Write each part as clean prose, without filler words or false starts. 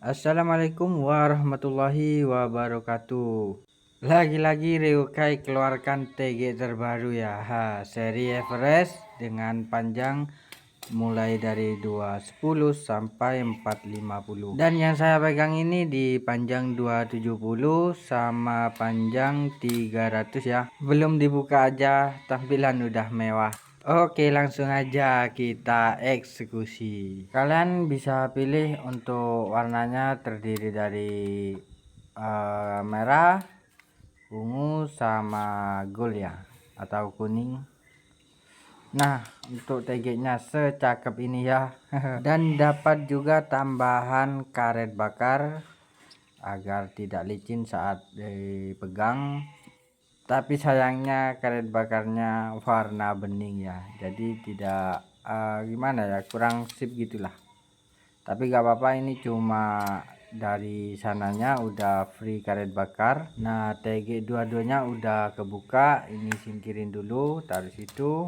Assalamualaikum warahmatullahi wabarakatuh. Lagi-lagi Ryukai keluarkan TG terbaru ya. Seri Everest dengan panjang mulai dari 210 sampai 450. Dan yang saya pegang ini di panjang 270 sama panjang 300 ya. Belum dibuka aja tampilan udah mewah. Oke, langsung aja kita eksekusi. Kalian bisa pilih untuk warnanya terdiri dari merah, ungu, sama gold ya, atau kuning. Nah, untuk TG-nya secakep ini ya. Dan dapat juga tambahan karet bakar agar tidak licin saat dipegang. Tapi sayangnya karet bakarnya warna bening ya, jadi tidak gimana ya, kurang sip gitulah. Tapi gak apa-apa, ini cuma dari sananya udah free karet bakar. Nah, TG dua-duanya udah kebuka, ini singkirin dulu, taruh situ.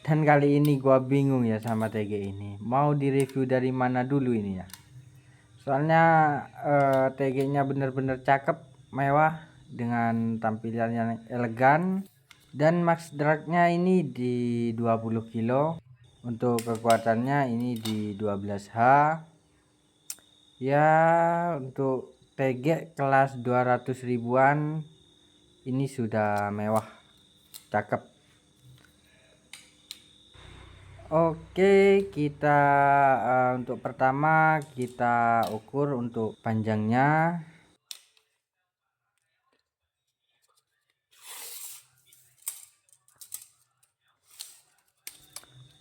Dan kali ini gua bingung ya sama TG ini, mau direview dari mana dulu ini ya. Soalnya TG-nya bener-bener cakep, mewah, dengan tampilan yang elegan. Dan max dragnya ini di 20 kilo. Untuk kekuatannya ini di 12H. Ya, untuk TG kelas 200 ribuan ini sudah mewah, cakep. Oke, kita untuk pertama kita ukur untuk panjangnya.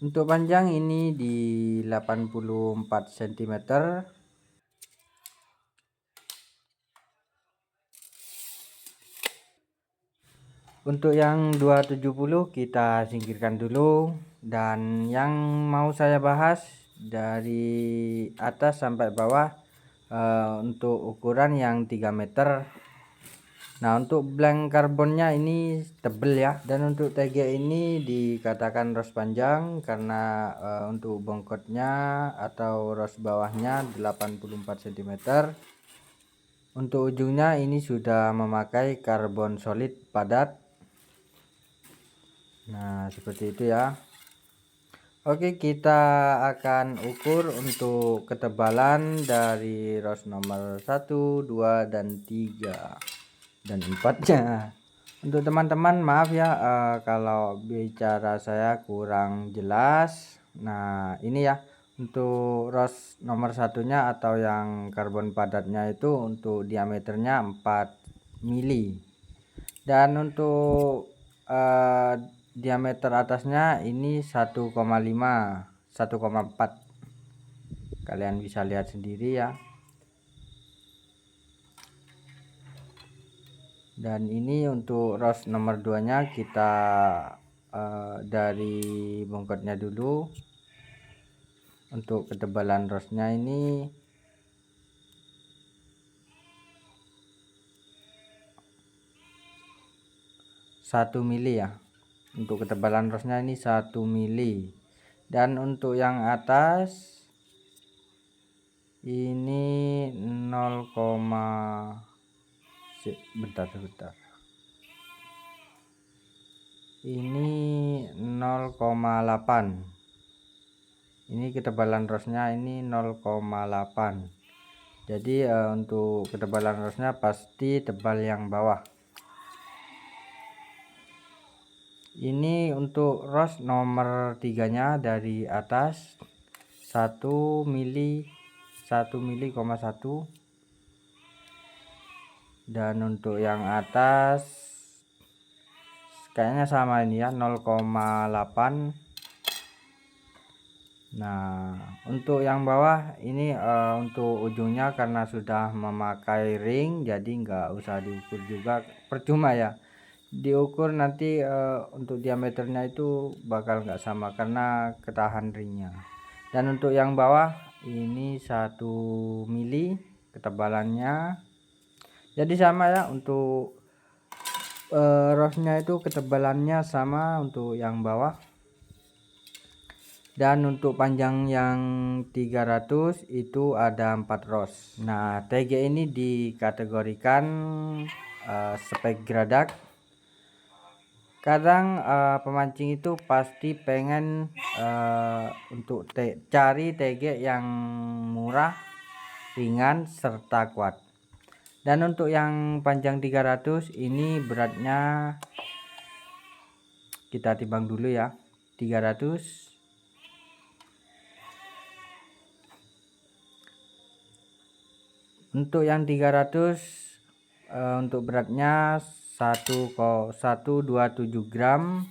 Untuk panjang ini di 84 cm. Untuk yang 270 kita singkirkan dulu. Dan yang mau saya bahas dari atas sampai bawah untuk ukuran yang 3 meter. Nah, untuk blank karbonnya ini tebel ya. Dan untuk TG ini dikatakan ros panjang karena untuk bongkotnya atau ros bawahnya 84 cm. Untuk ujungnya ini sudah memakai karbon solid padat. Nah, seperti itu ya. Oke, kita akan ukur untuk ketebalan dari ros nomor 1, 2, dan 3 dan 4-nya. Untuk teman-teman maaf ya kalau bicara saya kurang jelas. Nah, ini ya untuk ros nomor satunya atau yang karbon padatnya itu untuk diameternya 4 mili. Dan untuk diameter atasnya ini 1,5 1,4. Kalian bisa lihat sendiri ya. Dan ini untuk ros nomor 2 nya kita dari bongkotnya dulu. Untuk ketebalan rosnya ini 1 mili ya. Untuk ketebalan rosnya ini 1 mili. Dan untuk yang atas ini 0, sebentar. Ini 0,8. Ini ketebalan rosnya ini 0,8. Jadi untuk ketebalan rosnya pasti tebal yang bawah. Ini untuk ros nomor 3 nya dari atas 1 mili 1 mili,1. Dan untuk yang atas kayaknya sama ini ya, 0,8. Nah, untuk yang bawah ini untuk ujungnya karena sudah memakai ring jadi nggak usah diukur juga, percuma ya diukur nanti. Untuk diameternya itu bakal nggak sama karena ketahan ringnya. Dan untuk yang bawah ini 1 mili ketebalannya, jadi sama ya. Untuk rosnya itu ketebalannya sama untuk yang bawah. Dan untuk panjang yang 300 itu ada 4 ros. Nah, TG ini dikategorikan spek geradak. Kadang pemancing itu pasti pengen untuk cari TG yang murah, ringan, serta kuat. Dan untuk yang panjang 300 ini beratnya kita timbang dulu ya. 300 untuk yang 300 untuk beratnya 127 gram,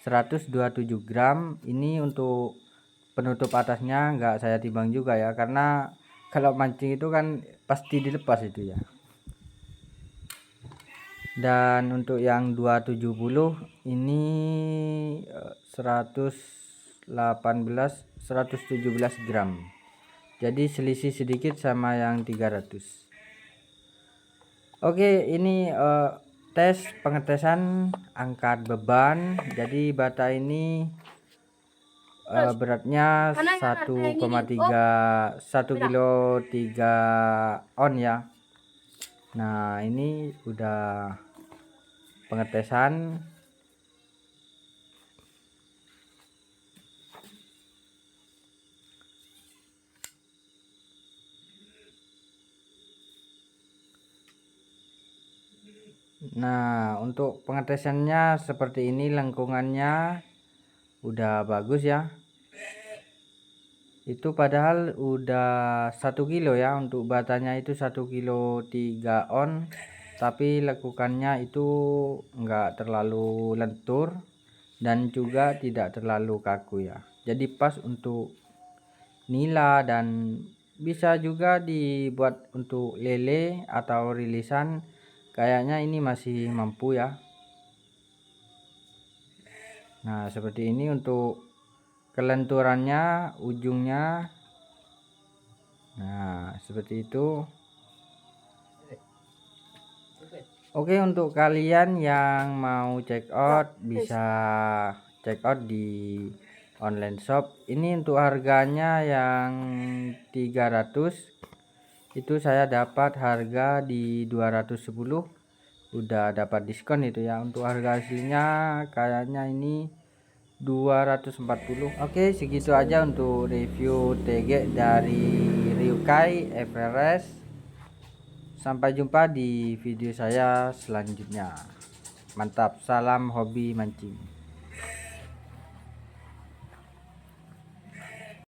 127 gram. Ini untuk penutup atasnya enggak saya timbang juga ya, karena kalau mancing itu kan pasti dilepas itu ya. Dan untuk yang 270 ini 117 gram. Jadi selisih sedikit sama yang 300. Oke, ini tes pengetesan angkat beban. Jadi bata ini beratnya 1,3 kilo 3 on ya. Nah, ini udah pengetesan. Nah, untuk pengetesannya seperti ini, lengkungannya udah bagus ya. Itu padahal udah 1 kilo ya, untuk batanya itu 1 kilo 3 on, tapi lekukannya itu enggak terlalu lentur dan juga tidak terlalu kaku ya. Jadi pas untuk nila, dan bisa juga dibuat untuk lele atau rilisan. Kayaknya ini masih mampu ya. Nah, seperti ini untuk kelenturannya, ujungnya. Nah, seperti itu. Oke, untuk kalian yang mau check out bisa check out di online shop. Ini untuk harganya yang 300 itu saya dapat harga di 210, udah dapat diskon itu ya. Untuk harga aslinya kayaknya ini 240. Oke, segitu aja untuk review TG dari Ryukai Everest. Sampai jumpa di video saya selanjutnya. Mantap, salam hobi mancing.